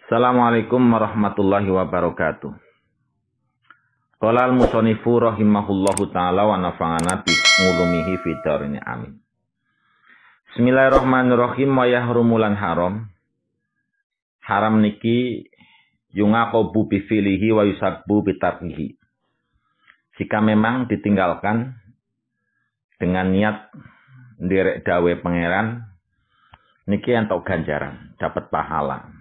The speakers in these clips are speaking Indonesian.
Assalamualaikum warahmatullahi wabarakatuh. Qala al-musannifu rahimahullahu taala wa nafa'ana bi ulumihi fid dharain amin. Bismillahirrahmanirrahim. Wa yahrumulan haram. Haram niki yungaqabu bi filihi wa yusabbu bi tarkihi. Jika memang ditinggalkan dengan niat nderek dawe pangeran niki entuk ganjaran, dapat pahala.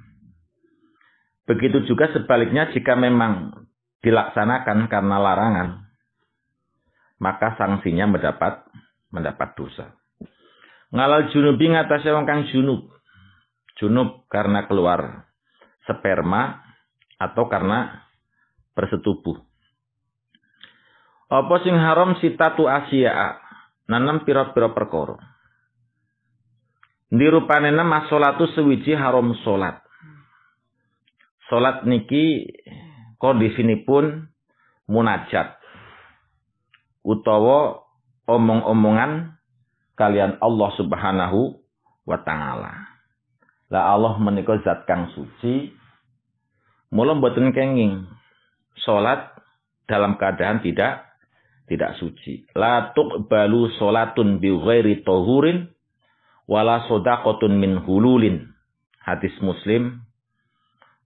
Begitu juga sebaliknya jika memang dilaksanakan karena larangan, maka sanksinya mendapat dosa. Ngalal junubi ngatasi wong kang junub. Junub karena keluar sperma atau karena bersetubuh. Apa sing haram sitatu asya, nanam pira-pira perkara. Dirupane nama salatu sewiji haram salat. Salat niki kondisinipun munajat utawa omong-omongan kalian Allah Subhanahu wa taala. Lah Allah menika zat kang suci, mula mboten kenging salat dalam keadaan tidak suci. La tuqbalu salatun bi ghairi tahurin wala shadaqatun min hululin. Hadis Muslim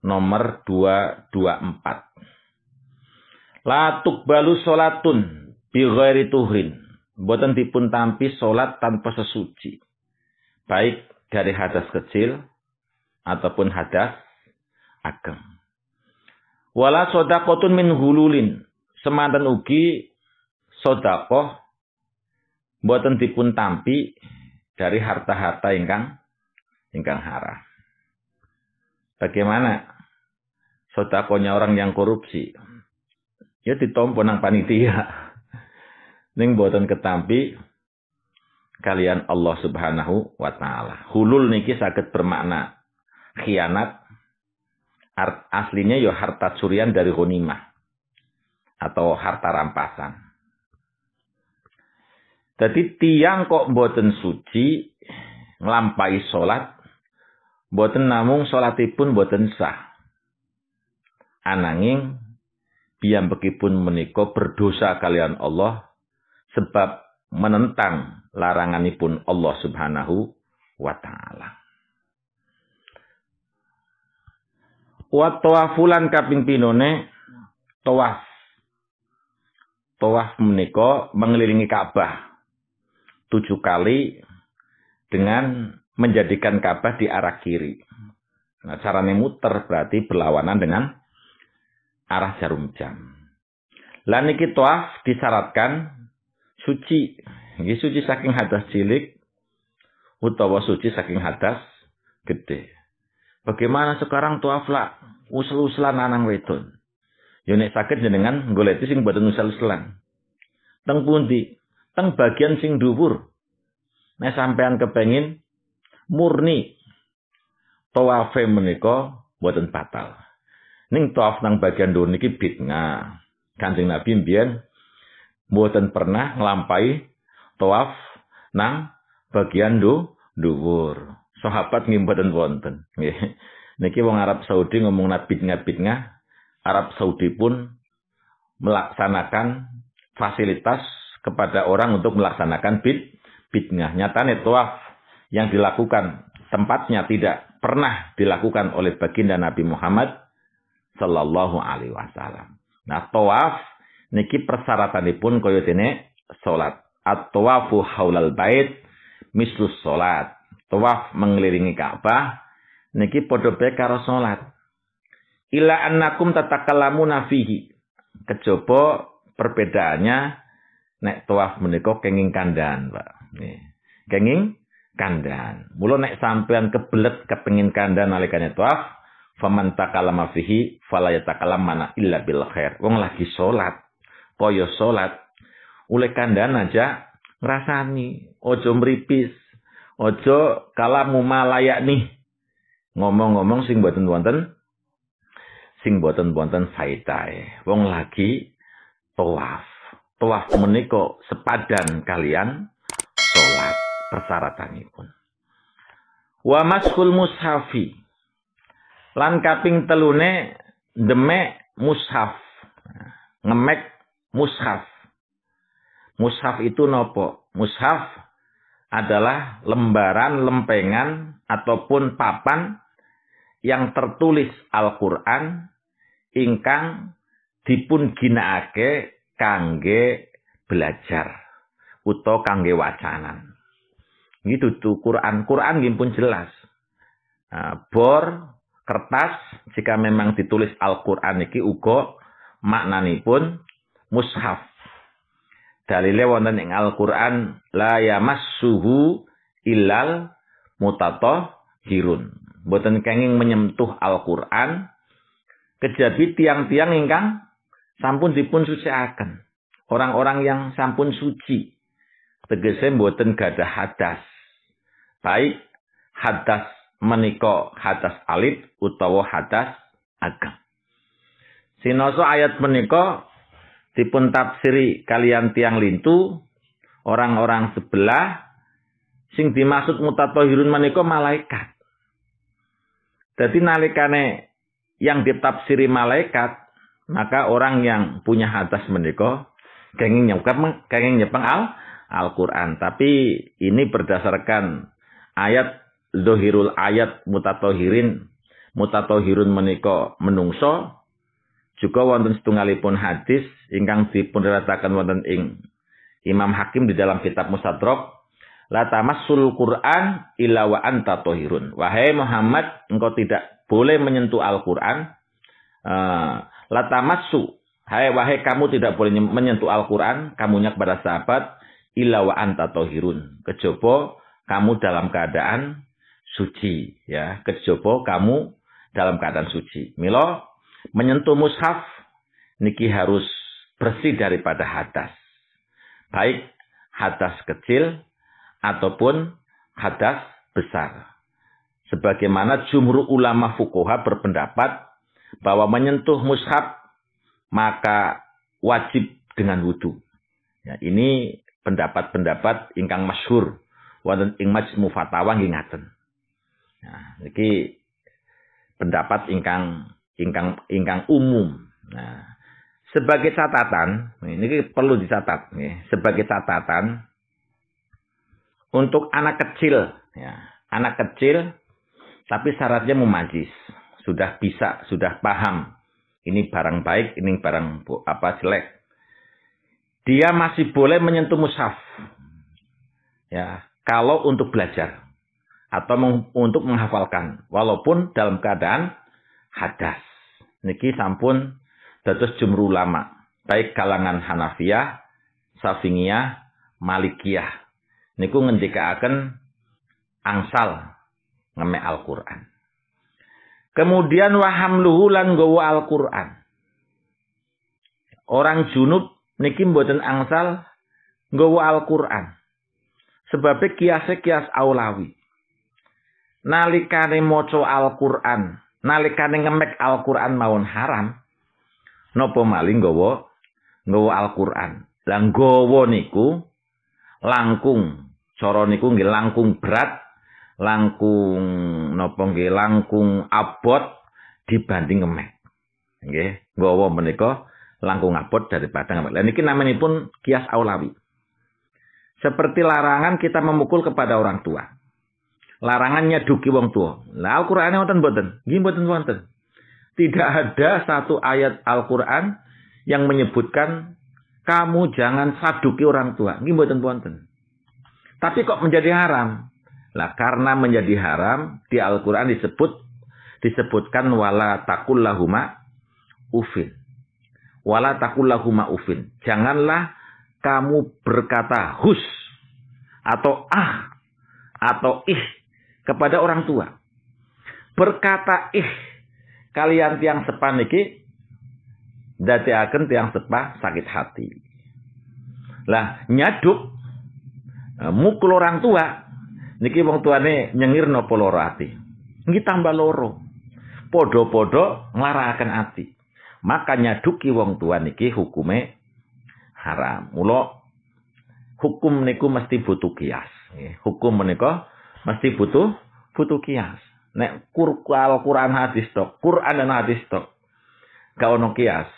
nomor 224. La tuqbalu salatun bi ghairi tuhrin. Mboten dipun tampi salat tanpa sesuci. Baik dari hadas kecil ataupun hadas ageng. Wala shadaqatun min hululin. Semanten ugi sedekah mboten dipun tampi dari harta-harta ingkang haram. Bagaimana sedekahnya orang yang korupsi? Ya ditompo nang panitia. Ning mboten ketampi kalian Allah Subhanahu wa taala. Hulul niki saged bermakna khianat. Aslinya ya harta curian dari ghanimah atau harta rampasan. Jadi tiang kok mboten suci nglampahi salat, mboten namung salatipun mboten sah. Ananging piyambakipun menika berdosa kalian Allah sebab menentang laranganipun Allah Subhanahu wa taala. Wa tawafulan kaping pinone tawaf. Tawaf menika mengelilingi Ka'bah 7 kali dengan menjadikan Ka'bah di arah kiri. Nah, caranya muter berarti berlawanan dengan arah jarum jam. Lan niki tawaf disyaratkan suci. Nggih suci saking hadas cilik utawa suci saking hadas gede. Bagaimana sekarang tawaf lah usul-usulan lanang wedon. Yo nek saged jenengan goleti sing boten usul-usulan. Teng pundi? Teng bagian sing dhuwur. Nek sampean kepengin murni tawafe menika boten batal. Ning tawaf nang bagian dhuwur niki bid'ah. Kanjeng Nabi mbiyen mboten pernah nglampahi tawaf nang bagian dhuwur. Sahabat nggih mboten wonten. Nggih. Niki wong Arab Saudi ngomong bid'ah. Arab Saudi pun melaksanakan fasilitas kepada orang untuk melaksanakan bid'ah. Nyatane tawaf yang dilakukan tempatnya tidak pernah dilakukan oleh baginda Nabi Muhammad sallallahu alaihi wasallam. Nah, tawaf niki persyaratanipun kaya dene salat. At-tawafu haulal bait mislus salat. Tawaf mengelilingi Ka'bah niki padha bae karo salat. Ila annakum tatakallamuna fihi. Kejaba perbedaannya nek tawaf menika kenging kandhan, Pak. Nggih. Kenging kandhan. Mula nek sampean kebelet kepengin kandhan nalikane tawaf, faman takallama fihi fala yatakallamana illa bil khair. Wong lagi salat, kaya salat, oleh kandhan aja ngrasani, aja mripis, aja kalamu malayak nih. Ngomong-ngomong sing boten wonten faedahe. Wong lagi tawaf. Tawaf menika sepadan kalian salat persyaratanipun. Wa mashul mushafi. Lan kaping telune demek mushaf. Ngemek mushaf. Mushaf itu nopo? Mushaf adalah lembaran, lempengan, ataupun papan yang tertulis Al-Quran ingkang dipun ginakake kangge belajar utawa kangge wacanan. Gitu tuh Quran. Quran nggih pun jelas. Bor kertas jika memang ditulis Al-Quran iki uga maknanipun mushaf. Dalile wonten ing Al-Quran la yamassuhu illal mutatahhirun. Boten kenging menyentuh Al-Quran kejabi tiang-tiang ingkang sampun dipun suciaken. Orang-orang yang sampun suci. Tegese boten gadah hadas. Baik hadas menika hadas alit utawa hadas ageng. Sinoso ayat menika dipun tafsiri kalian tiang lintu orang-orang sebelah sing dimaksud mutatahhirun menika malaikat. Jadi nalikane yang ditafsiri malaikat, maka orang yang punya hadas menika kenging nyepeng Al-Quran. Tapi ini berdasarkan ayat zohirul ayat mutatahhirun menika menungso. Juga wonten setunggalipun hadis ingkang dipun riwayataken wonten ing Imam Hakim di dalam kitab Mustadrak, la tamassul Qur'an illa wa anta tahirun. Wahai Muhammad, engkau tidak boleh menyentuh Al-Qur'an. La tamassu, wahai kamu tidak boleh menyentuh Al-Qur'an, kamunya kepada sahabat illa wa anta tahirun. Kejaba kamu dalam keadaan suci, ya. Kejaba kamu dalam keadaan suci. Mila menyentuh mushaf niki harus bersih daripada hadas. Baik hadas kecil ataupun hadas besar. Sebagaimana jumhur ulama fuqaha berpendapat bahwa menyentuh mushaf maka wajib dengan wudu. Ya, ini pendapat-pendapat ingkang masyhur wonten ing Majmu' Fatawa nggih ngaten. Nah, niki pendapat ingkang umum. Nah, sebagai catatan, ini perlu dicatat. Sebagai catatan, untuk anak kecil, ya, anak kecil, tapi syaratnya memajis, sudah bisa, sudah paham, ini barang baik, ini barang jelek. Dia masih boleh menyentuh mushaf, ya, kalau untuk belajar atau untuk menghafalkan, walaupun dalam keadaan hadas. Niki sampun dados jumhur ulama, baik kalangan Hanafiyah, Syafi'iyah, Malikiyah. Niku ngendikaaken angsal ngemek Al-Qur'an. Kemudian wahamluhu lan nggawa Al-Qur'an. Orang junub niki mboten angsal nggawa Al-Qur'an. Sebab kias aulawi. Nalikane maca Al-Qur'an, nalikane ngemek Al-Qur'an mawon haram, napa malih nggawa Al-Qur'an. Lah nggawa niku langkung, cara niku nggih langkung berat, langkung napa nggih langkung abot dibanding ngemek. Nggih, nggawa menika langkung abot daripada ngemek. Lah niki namanipun kias aulawi. Seperti larangan kita memukul kepada orang tua. Larangannya nyaduki wong tua. Lah Al-Qur'ane wonten mboten? Nggih mboten wonten. Tidak ada satu ayat Al-Qur'an yang menyebutkan kamu jangan saduki orang tua. Nggih mboten wonten. Tapi kok menjadi haram? Lah karena menjadi haram di Al-Qur'an disebutkan wala taqul lahuma ufin. Wala taqul lahuma ufin. Janganlah kamu berkata hus atau ah atau ih kepada orang tua. Berkata kalian tiang sepa niki dadekaken tiang sepa sakit hati. Lah nyaduk mukul orang tua niki wong tuane nyengir napa loro ati. Niki tambah loro. Podo-podo nglarakaken ati. Maka nyaduki wong tua niki hukume haram. Mula hukum niku mesti butuh kias. Hukum menika mesti butuh kias. Nek Al-Qur'an hadis tok, Qur'an dan hadis tok. Gak ono kias.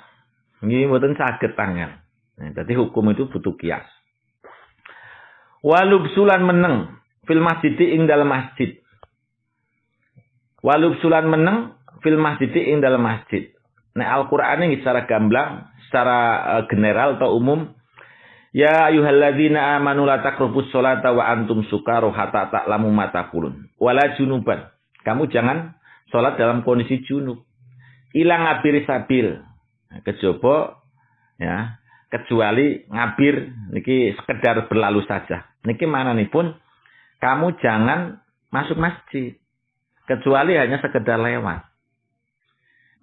Nggih mboten saged tangan. Jadi hukum itu butuh kias. Walubsulan meneng fil masjid ing dalam masjid. Walubsulan meneng fil masjid ing dalam masjid. Nek Al-Qur'an ini secara gamblang, secara general atau umum, ya ayyuhalladzina amanu la taqrabus sholata wa antum sukara hatta ta'lamu ma taqulun. Wala junuban. Kamu jangan sholat dalam kondisi junub. Ilang ngabir sabil. Kejaba ya, kecuali ngabir niki sekedar berlalu saja. Niki mana nih pun kamu jangan masuk masjid kecuali hanya sekedar lewat.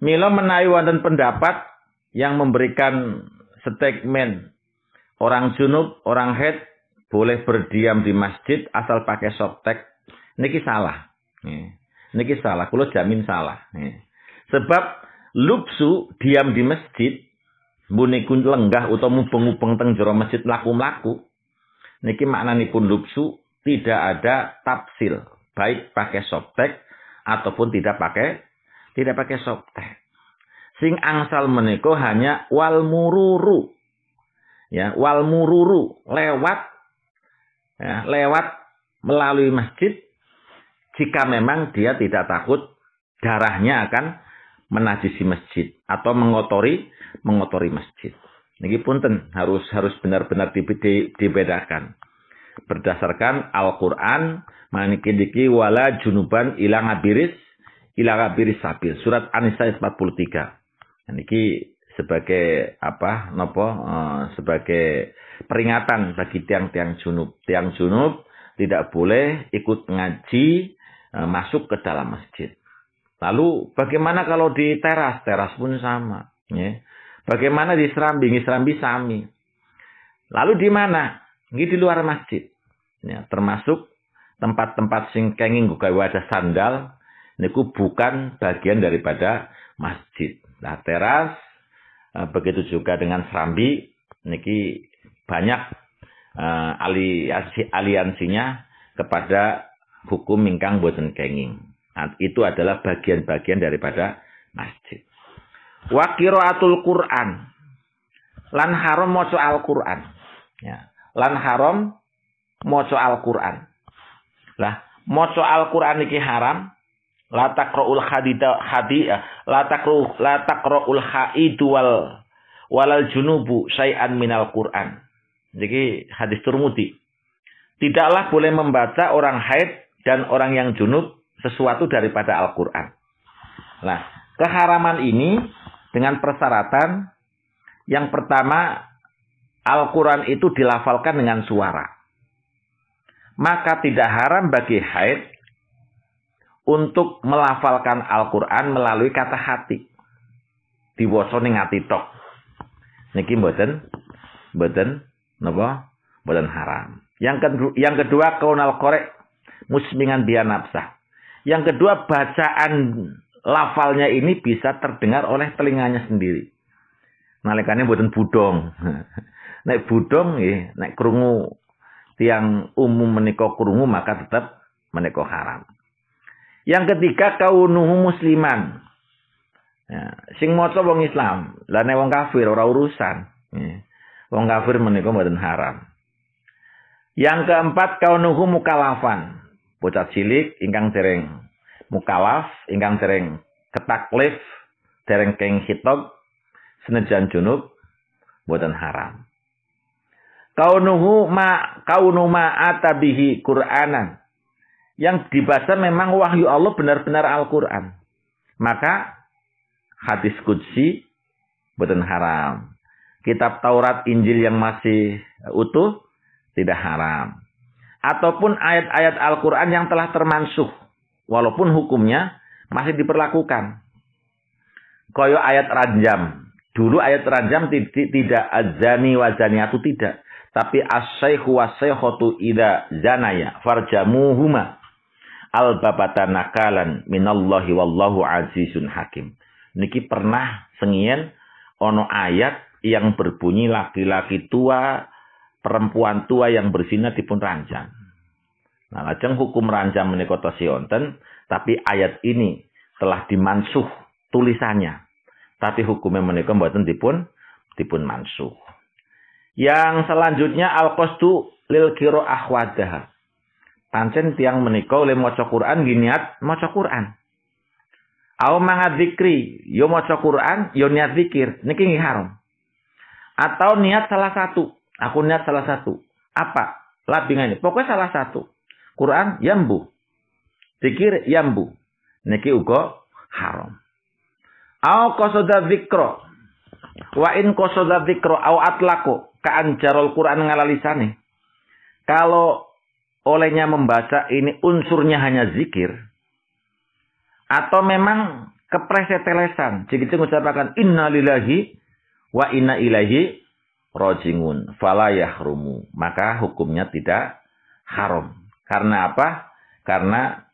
Mila menawi wonten pendapat yang memberikan statement orang junub, orang haid boleh berdiam di masjid asal pakai softtek. Niki salah. Niki salah, kula jamin salah. Sebab lubsu diam di masjid, mbuniku lenggah utawa mubeng-mubeng teng jero masjid mlaku-mlaku. Niki maknanipun lubsu tidak ada tafsil, baik pakai softtek ataupun tidak pakai softtek. Sing angsal menika hanya wal mururu. Ya, wal mururu lewat melalui masjid jika memang dia tidak takut darahnya akan menajisi masjid atau mengotori masjid. Niki punten harus benar-benar dibedakan berdasarkan Al-Qur'an maniki wala junuban ila ngabiris sabil surat An-Nisa 43. Niki sebagai sebagai peringatan bagi tiang-tiang junub. Tiang junub tidak boleh ikut ngaji masuk ke dalam masjid. Lalu bagaimana kalau di teras? Teras pun sama. Ya. Bagaimana di serambi? Serambi sami. Lalu di mana? Ini di luar masjid. Ya, termasuk tempat-tempat sing kenging gawe ada sandal. Niku bukan bagian daripada masjid. Nah, teras begitu juga dengan serambi. Niki banyak aliansinya kepada hukum ingkang boten kenging. Nah, itu adalah bagian-bagian daripada masjid. Wa qiraatul Qur'an. Lan haram maca Al-Qur'an. Ya. Lan haram maca Al-Qur'an. Lah, maca Al-Qur'an iki haram. La taqra'ul haidu walal junubu syai'an minal Qur'an. Jadi hadis Tirmidzi. Tidaklah boleh membaca orang haid dan orang yang junub sesuatu daripada Al-Qur'an. Nah, keharaman ini dengan persyaratan yang pertama Al-Qur'an itu dilafalkan dengan suara. Maka tidak haram bagi haid untuk melafalkan Al-Qur'an melalui kata hati. Diwaca ning ati tok. Niki mboten napa? Mboten haram. Yang kedua kaunal qari' musmingan biya nafsah. Yang kedua bacaan lafalnya ini bisa terdengar oleh telinganya sendiri. Nalikane mboten budong. Nek budong nggih, nek krungu tiang umum menika krungu maka tetap menika haram. Yang ketiga kaunuhu musliman. Ya, sing maca wong Islam, lah nek wong kafir ora urusan. Ya, wong kafir menika mboten haram. Yang keempat kaunuhu mukalafan. Bocah cilik ingkang dereng mukalaf, ingkang dereng ketaklif, dereng keng hitog, senajan junub mboten haram. Kaunuhu ma atabihi Qur'anan. Yang dibaca memang wahyu Allah benar-benar Al-Qur'an. Maka hadis qudsi mboten haram. Kitab Taurat, Injil yang masih utuh tidak haram. Ataupun ayat-ayat Al-Qur'an yang telah termansuh walaupun hukumnya masih diperlakukan. Kaya ayat rajam. Dulu ayat rajam tidak azani wa zaniatu tidak, tapi as-saykhu was-saykhatu idza zanaya farjamuhuma al-babata nakalan minallahi wallahu azizun hakim. Niki pernah sengien ono ayat yang berbunyi laki-laki tua, perempuan tua yang berzina dipun ranjam. Nah, lajeng hukum rancam menika tasih wonten, tapi ayat ini telah dimansuh tulisannya. Tapi hukumnya menika mboten dipun mansuh. Yang selanjutnya al-qasdu lil qiraah wadaha. Pancen tiang menika oleh maca Quran niat maca Quran. Au mangadzikri, yo maca Quran, yo niat zikir, niki nggih haram. Atau niat salah satu. Aku niat salah satu. Apa? Labingane. Pokoknya salah satu. Quran yambu. Zikir yambu. Niki uga haram. Au qasada dzikra. Wa in qasada dzikra au atlaqo ka'anjarul Quran ngalalisane. Kalau olehnya membaca ini unsurnya hanya zikir, atau memang kepresetelesan. Jadi mengucapkan inna lillahi wa inna ilaihi rajiun. Fala yahrumu. Maka hukumnya tidak haram. Karena apa? Karena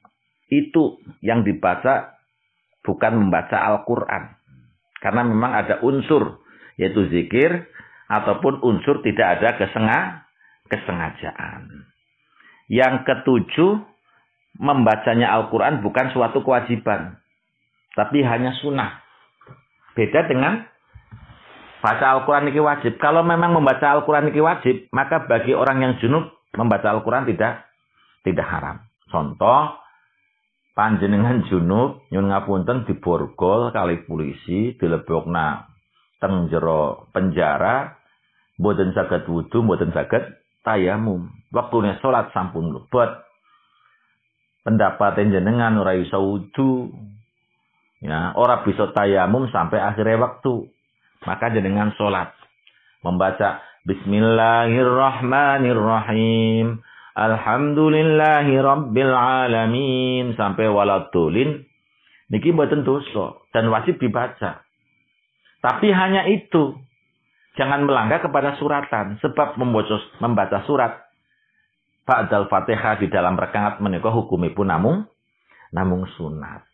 itu yang dibaca bukan membaca Al-Quran. Karena memang ada unsur. Yaitu zikir. Ataupun unsur tidak ada kesengajaan. Yang ketujuh, membacanya Al-Quran bukan suatu kewajiban, tapi hanya sunnah. Beda dengan baca Al-Quran ini wajib. Kalau memang membaca Al-Quran ini wajib, maka bagi orang yang junub membaca Al-Quran tidak haram. Contoh, panjenengan junub nyun ngapunten diborgol kali polisi, dilebokna teng jero penjara, mboten saged wudu, mboten saged tayamum. Waktune salat sampun lebet. Pendapat jenengan ora iso wudu, ya, ora bisa tayamum sampai akhirnya waktu. Maka jenengan salat membaca Bismillahirrahmanirrahim. Alhamdulillahi rabbil alamin sampai waladhdallin. Niki mboten dosa dan wajib dibaca. Tapi hanya itu. Jangan melanggar kepada suratan sebab membaca surat ba'dal Fatihah di dalam rakaat menika hukumipun namung sunat.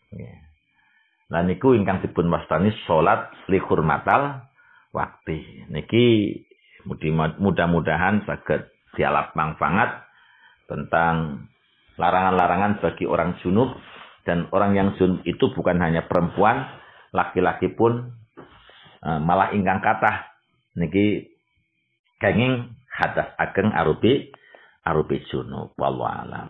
Lah niku ingkang dipun wastani salat li hurmatal wakti. Niki mudah-mudahan saged dialap manfaat tentang larangan-larangan bagi orang junub, dan orang yang junub itu bukan hanya perempuan, laki-laki pun malah ingkang kathah niki kenging hadas ageng arupi junub. Wallahu a'lam.